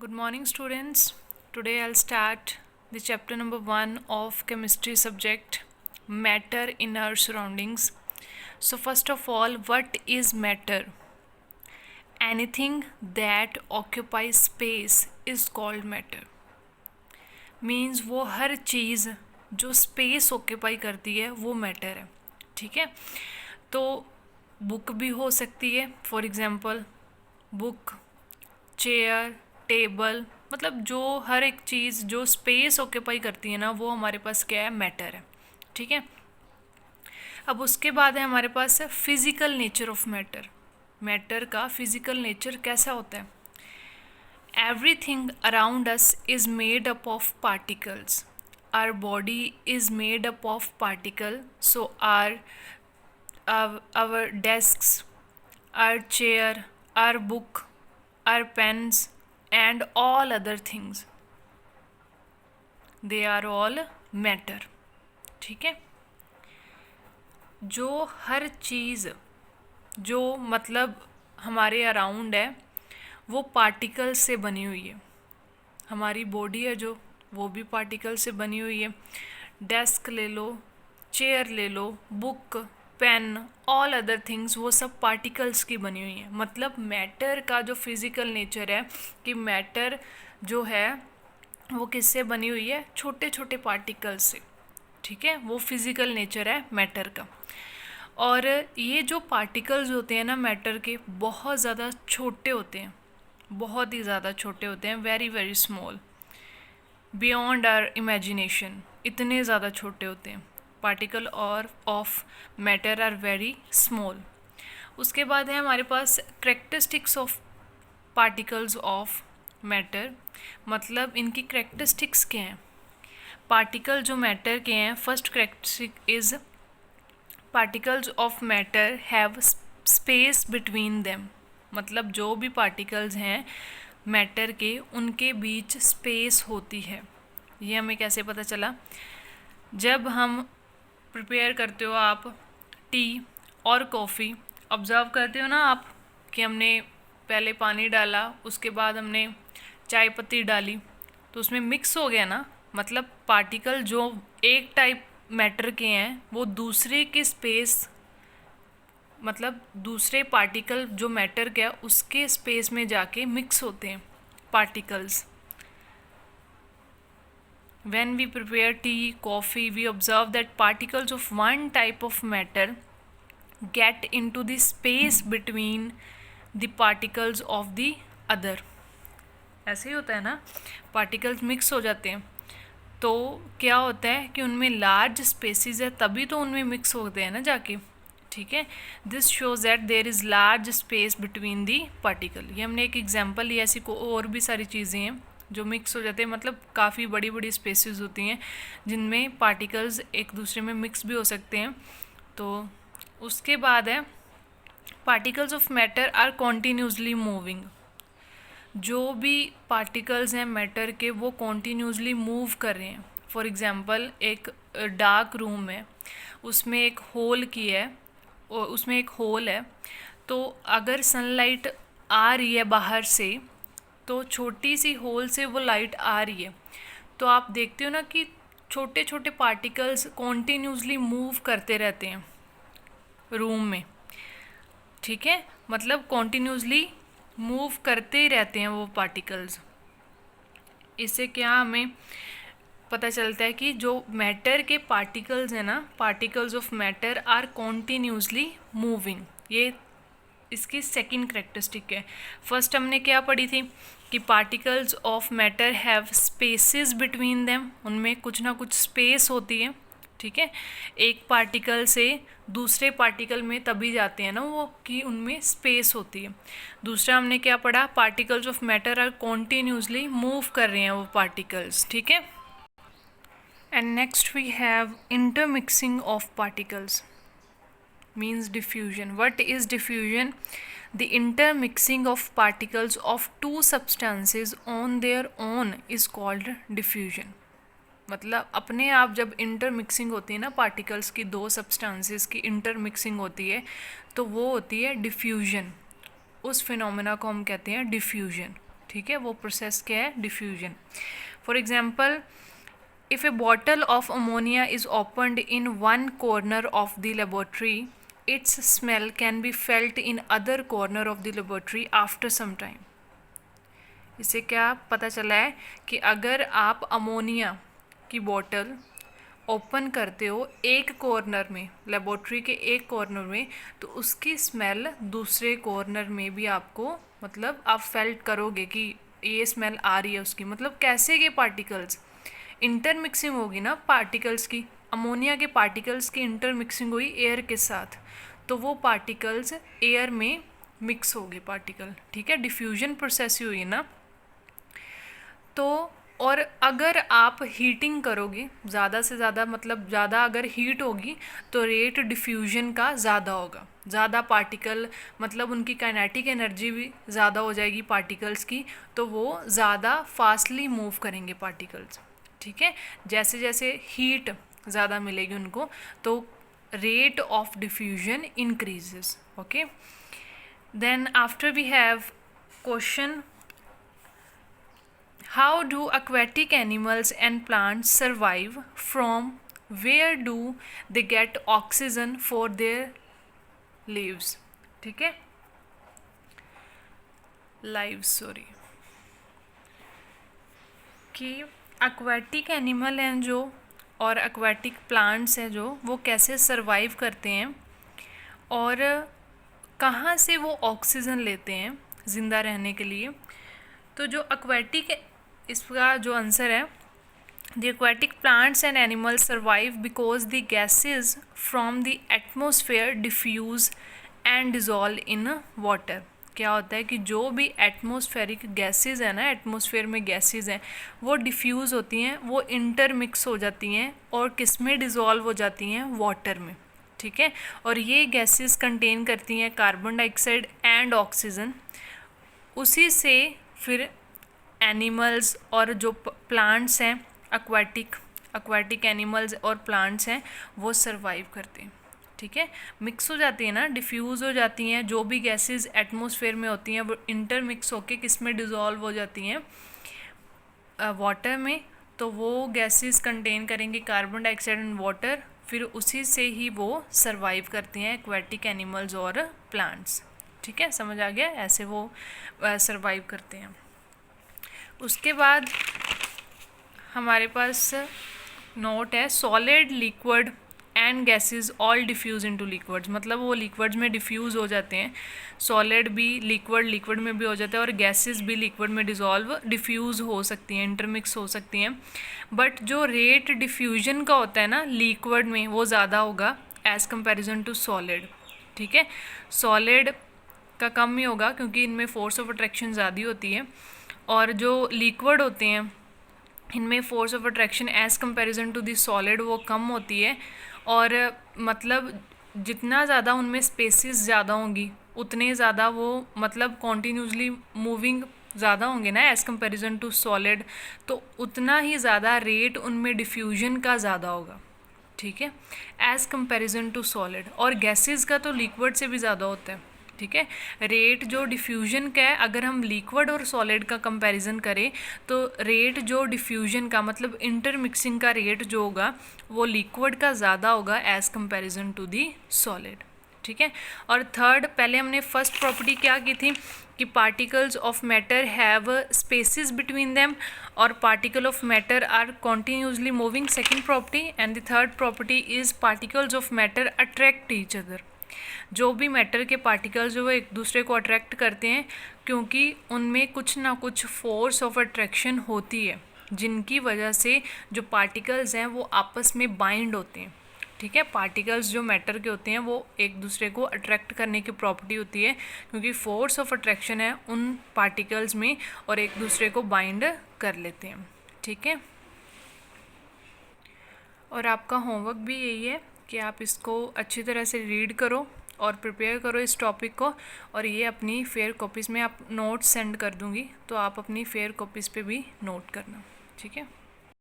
Good morning, students. Today I'll start the chapter number 1 of chemistry subject matter in our surroundings. So, first of all, what is matter? Anything that occupies space is called matter. Means वो हर चीज़ जो space occupy करती है वो matter है. ठीक है, तो book भी हो सकती है. For example book, chair, table, मतलब जो हर एक चीज़ जो स्पेस ऑक्यूपाई करती है ना वो हमारे पास क्या है, मैटर है. ठीक है, अब उसके बाद है हमारे पास physical nature of matter. Matter का फिजिकल नेचर कैसा होता है? Everything around us is made up of particles. Our body is made up of particles. So our desks, our chair, our book, our pens, and all other things, they are all matter. ठीक है, जो हर चीज़ जो मतलब हमारे around है वो particle से बनी हुई है. हमारी बॉडी है जो, वो भी पार्टिकल से बनी हुई है. डेस्क ले लो, चेयर ले लो, book, pen, all other things, वो सब पार्टिकल्स की बनी हुई है. मतलब मैटर का जो फिज़िकल नेचर है कि मैटर जो है वो किससे बनी हुई है? छोटे छोटे पार्टिकल्स से. ठीक है, वो फिज़िकल नेचर है मैटर का. और ये जो पार्टिकल्स होते हैं ना मैटर के, बहुत ज़्यादा छोटे होते हैं, बहुत ही ज़्यादा छोटे होते हैं. Very very small, beyond our imagination. इतने ज़्यादा छोटे होते हैं पार्टिकल और of matter are very small. उसके बाद है हमारे पास characteristics of particles of matter. मतलब इनकी करेक्टरिस्टिक्स क्या हैं? पार्टिकल जो मैटर के हैं, first characteristic is particles of matter have space between them. मतलब जो भी पार्टिकल्स हैं मैटर के, उनके बीच स्पेस होती है. ये हमें कैसे पता चला? जब हम प्रिपेयर करते हो आप टी और कॉफ़ी, ऑब्ज़र्व करते हो ना आप कि हमने पहले पानी डाला, उसके बाद हमने चाय पत्ती डाली, तो उसमें मिक्स हो गया ना. मतलब पार्टिकल जो एक टाइप मैटर के हैं वो दूसरे के स्पेस, मतलब दूसरे पार्टिकल जो मैटर के उसके स्पेस में जाके मिक्स होते हैं particles. When we prepare tea, coffee, we observe that particles of one type of matter get into the space between the particles of the other. ऐसे ही होता है ना, पार्टिकल्स मिक्स हो जाते हैं तो क्या होता है कि उनमें लार्ज स्पेसिस है, तभी तो उनमें मिक्स होते हैं ना जाके. ठीक है, this shows that there is large space between the particle. ये हमने एक एग्जांपल लिया. ऐसी को और भी सारी चीज़ें हैं जो मिक्स हो जाते हैं, मतलब काफ़ी बड़ी बड़ी स्पेसिस होती हैं जिनमें पार्टिकल्स एक दूसरे में मिक्स भी हो सकते हैं. तो उसके बाद है particles of matter are continuously moving. जो भी पार्टिकल्स हैं मैटर के वो कॉन्टीन्यूसली मूव कर रहे हैं. फॉर एग्ज़ाम्पल एक डार्क रूम है, उसमें एक होल की है, उसमें एक होल है, तो अगर सनलाइट आ रही है बाहर से तो छोटी सी होल से वो लाइट आ रही है, तो आप देखते हो ना कि छोटे छोटे पार्टिकल्स कॉन्टीन्यूसली मूव करते रहते हैं रूम में. ठीक है, मतलब कॉन्टीन्यूसली मूव करते ही रहते हैं वो पार्टिकल्स. इससे क्या हमें पता चलता है कि जो मैटर के पार्टिकल्स हैं ना, particles of matter are continuously moving. ये इसकी सेकंड करेक्टरिस्टिक है. फर्स्ट हमने क्या पढ़ी थी कि particles of matter have spaces between them. उनमें कुछ ना कुछ स्पेस होती है. ठीक है, एक पार्टिकल से दूसरे पार्टिकल में तभी जाते हैं ना वो कि उनमें स्पेस होती है. दूसरा हमने क्या पढ़ा? Particles of matter are continuously move कर रहे हैं वो पार्टिकल्स. ठीक है, and next we have intermixing of particles means diffusion. What is diffusion? The intermixing of particles of two substances on their own is called diffusion. मतलब अपने आप जब इंटरमिक्सिंग होती है ना पार्टिकल्स की, दो सब्सटेंसेस की इंटरमिक्सिंग होती है तो वो होती है डिफ्यूजन. उस फिनोमेना को हम कहते हैं डिफ्यूजन. ठीक है, वो प्रोसेस क्या है, diffusion. For example, if a bottle of ammonia is opened in one corner of the laboratory, its smell can be felt in other corner of the laboratory after some time. इससे क्या पता चला है कि अगर आप अमोनिया की बोतल ओपन करते हो एक कॉर्नर में, लेबोरेटरी के एक कॉर्नर में, तो उसकी स्मेल दूसरे कॉर्नर में भी आपको, मतलब आप फेल्ट करोगे कि ये स्मेल आ रही है उसकी. मतलब कैसे ये पार्टिकल्स इंटरमिक्सिंग होगी ना, पार्टिकल्स की, अमोनिया के पार्टिकल्स की इंटरमिक्सिंग हुई एयर के साथ, तो वो पार्टिकल्स एयर में मिक्स हो गए पार्टिकल. ठीक है, डिफ्यूजन प्रोसेस ही हुई ना. तो और अगर आप हीटिंग करोगे ज़्यादा से ज़्यादा, मतलब ज़्यादा अगर हीट होगी तो रेट डिफ्यूजन का ज़्यादा होगा, ज़्यादा पार्टिकल, मतलब उनकी काइनेटिक एनर्जी भी ज़्यादा हो जाएगी पार्टिकल्स की, तो वो ज़्यादा फास्टली मूव करेंगे पार्टिकल्स. ठीक है, जैसे जैसे हीट ज़्यादा मिलेगी उनको, तो rate of diffusion increases. Okay, then after we have question, how do aquatic animals and plants survive? From where do they get oxygen for their lives? ठीक है, lives, सॉरी, कि aquatic animal हैं जो और aquatic plants हैं जो, वो कैसे सर्वाइव करते हैं और कहाँ से वो ऑक्सीजन लेते हैं ज़िंदा रहने के लिए. तो जो aquatic, इसका जो आंसर है, the aquatic plants and animals survive because the gases from the atmosphere diffuse and dissolve in water. क्या होता है कि जो भी एटमोस्फेरिक गैसेज है ना, एटमोसफेयर में गैसेज हैं, वो डिफ्यूज़ होती हैं, वो इंटरमिक्स हो जाती हैं और किस में डिज़ोल्व हो जाती हैं, वाटर में. ठीक है, और ये गैसेज कंटेन करती हैं कार्बन डाइऑक्साइड एंड ऑक्सीजन. उसी से फिर एनिमल्स और जो प्लांट्स हैं, एक्वाटिक एनिमल्स और प्लांट्स हैं, वो सर्वाइव करते हैं. ठीक है, मिक्स हो जाती है ना, डिफ्यूज़ हो जाती हैं, जो भी गैसेस एटमॉस्फेयर में होती हैं वो इंटरमिक्स होके किस में डिज़ोल्व हो जाती हैं, वाटर में. तो वो गैसेस कंटेन करेंगे कार्बन डाइऑक्साइड एंड वाटर, फिर उसी से ही वो सर्वाइव करती हैं एक्वाटिक एनिमल्स और प्लांट्स. ठीक है, समझ आ गया, ऐसे वो सर्वाइव करते हैं. उसके बाद हमारे पास नोट है, solid, liquid and gases all diffuse into liquids. मतलब वो लिक्विड्स में डिफ्यूज़ हो जाते हैं, सॉलिड भी लिक्विड में भी हो जाता है, और गैसेस भी लिक्विड में डिफ्यूज़ हो सकती हैं, इंटरमिक्स हो सकती हैं. बट जो रेट डिफ्यूजन का होता है ना लिक्विड में, वो ज़्यादा होगा एज़ कंपेरिजन टू सॉलिड. ठीक है, सॉलिड का कम ही होगा क्योंकि इनमें फोर्स ऑफ अट्रैक्शन ज़्यादा होती है, और जो लिक्विड होते हैं इनमें force of attraction as comparison to the solid वो कम होती है. और मतलब जितना ज़्यादा उनमें स्पेसिस ज़्यादा होंगी उतने ज़्यादा वो, मतलब कॉन्टीन्यूसली मूविंग ज़्यादा होंगे ना एज़ कंपैरिजन टू सॉलिड, तो उतना ही ज़्यादा रेट उनमें डिफ्यूजन का ज़्यादा होगा. ठीक है, एज़ कंपैरिजन टू सॉलिड. और गैसेस का तो लिक्विड से भी ज़्यादा होता है. ठीक है, रेट जो डिफ्यूजन का है, अगर हम लिक्विड और सॉलिड का कंपैरिजन करें तो रेट जो डिफ्यूजन का, मतलब इंटरमिक्सिंग का रेट जो होगा वो लिक्विड का ज़्यादा होगा as comparison to the solid. ठीक है, और थर्ड, पहले हमने फर्स्ट प्रॉपर्टी क्या की थी कि particles of matter have spaces between them और particle of matter are continuously moving. Second property. And the third property is particles of matter attract each other. जो भी मैटर के पार्टिकल्स जो वो एक दूसरे को अट्रैक्ट करते हैं क्योंकि उनमें कुछ ना कुछ फोर्स ऑफ अट्रैक्शन होती है, जिनकी वजह से जो पार्टिकल्स हैं वो आपस में बाइंड होते हैं. ठीक है, पार्टिकल्स जो मैटर के होते हैं वो एक दूसरे को अट्रैक्ट करने की प्रॉपर्टी होती है क्योंकि फोर्स ऑफ अट्रैक्शन है उन पार्टिकल्स में और एक दूसरे को बाइंड कर लेते हैं. ठीक है, और आपका होमवर्क भी यही है कि आप इसको अच्छी तरह से रीड करो और प्रिपेयर करो इस टॉपिक को, और ये अपनी फेयर कॉपीज़ में आप नोट्स सेंड कर दूँगी, तो आप अपनी फेयर कॉपीज़ पे भी नोट करना. ठीक है.